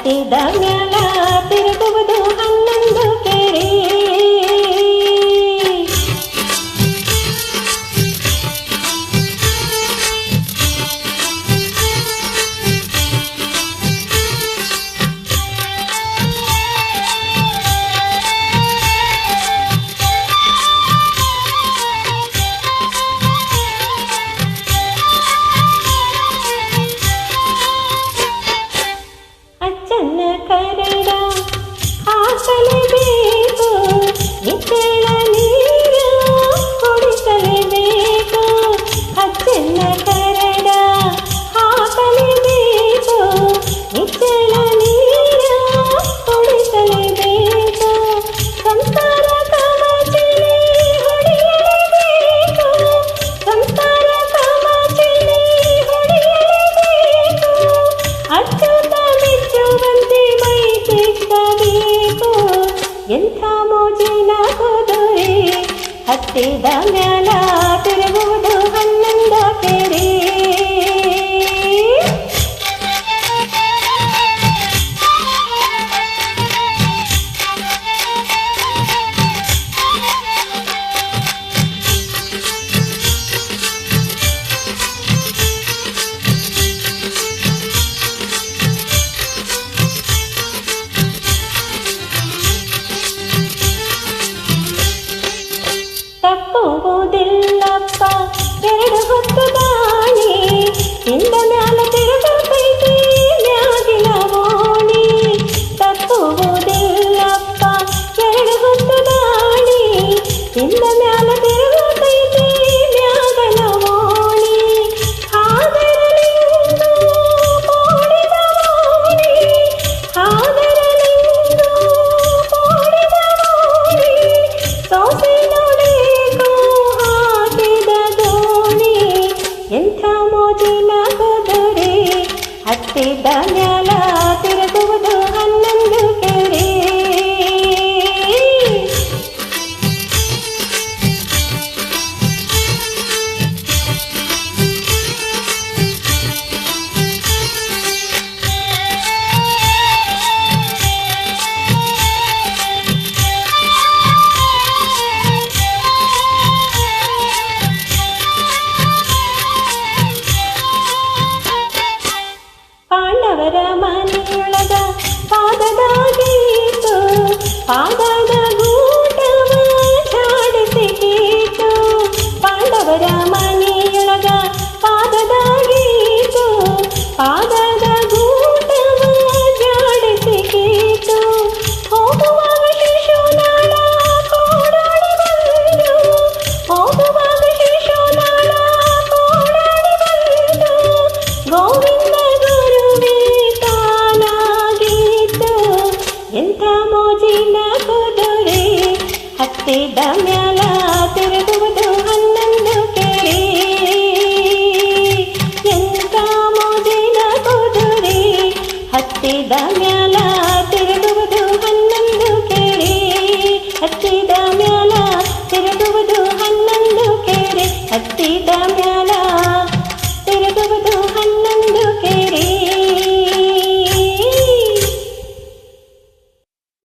ಹತ್ತಿದ ಮ್ಯಾಲ ತಿರುಗುವುದು 11 ಕೆರೆ. ಅಚ್ಚನ್ನ ಕರಡ ಹಾಕಲೇಬೇಕು, ನಿಚ್ಚಳ ನೀರು ಕುಡಿಸಲೇಬೇಕು. ಅಚ್ಚನ್ನ ಕರಡ ಹಾಕಲೇಬೇಕು, ನಿಚ್ಚಳ ನೀರು ಕುಡಿಸಲೇಬೇಕು. ಸಂಸಾರ ಕಮಚಿಲಿ ಹೊಡೆಯಲೇಬೇಕು, ಸಂಸಾರ ಕಮಚಿಲಿ ಹೊಡೆಯಲೇಬೇಕು. ಅಚ್ಚುತ ಮೆಚ್ಚುವಂತೆ ಮೈ ತಿಕ್ಕಬೇಕು, ಎಂಥ ಮೋಜಿನ ಕುದುರೆ. ಹತ್ತಿದ ಮ್ಯಾಲ ತಿರುಗುವುದು 11 ಕೆರೆ. ತಪ್ಪುವುದಿಲ್ಲಪ್ಪ 2 ಹೊತ್ತು ದಾಣಿ, ತಿಂದ ಮ್ಯಾಲ ತಿರುಗತೈತಿ ಮ್ಯಾಗಿನ ಓಣಿ. ತಪ್ಪುವುದಿಲ್ಲಪ್ಪ 2 ಹೊತ್ತು ದಾಣಿ, ತಿಂದ ಮ್ಯಾಲ ತಿರುಗತೈತಿ ಮ್ಯಾಗನ ಓಣಿ. ಹಾದರಲಿಂದು ಕೋಡಿದ ಓಣಿ, ಹಾದರಲಿಂದು ಕೋಡಿದ ಓಣಿ. ಸೋಸೆ ಎಂಥ ಮೋಜಿನ ಕುದುರೆ. ಹತ್ತಿದ ಮ್ಯಾಲ ತಿರುಗುವುದು 11 ಕೆರೆ. ಪಾಂಡವರ ಮನೆಯೊಳಗ ಪಾದದಾಗೀತು, ಪಾದದ ಗೂಟವ ಝಾಡಿಸಿಕೀತು. ಪಾಂಡವರ ಮನೆಯೊಳಗ ಪಾದದಾಗೀತು, ಪಾದದ ಗೂಟವ ಝಾಡಿಸಿಕೀತು. ಹೋಗುವಾಗ ಶಿಶುನಾಳ ಕೋಡಾಡಿ ಬಂದು, ಹೋಗುವಾಗ ಶಿಶುನಾಳ ಕೋಡಾಡಿ ಬಂದು. ಗೋವಿಂದ ಎಂಥ ಮೋಜಿನ ಕುದುರೆ. ಹತ್ತಿದ ಮ್ಯಾಲ ತಿರುಗುವುದು 11 ಕೆರೆ. ಎಂಥ ಮೋಜಿನ ಕುದುರೆ. ಹತ್ತಿದ ಮ್ಯಾಲ ತಿರುಗುವುದು 11 ಕೆರೆ. ಹತ್ತಿದ ಮ್ಯಾಲ ತಿರುಗುವುದು 11 ಕೆರೆ. ಹತ್ತಿದ ಮ್ಯಾಲ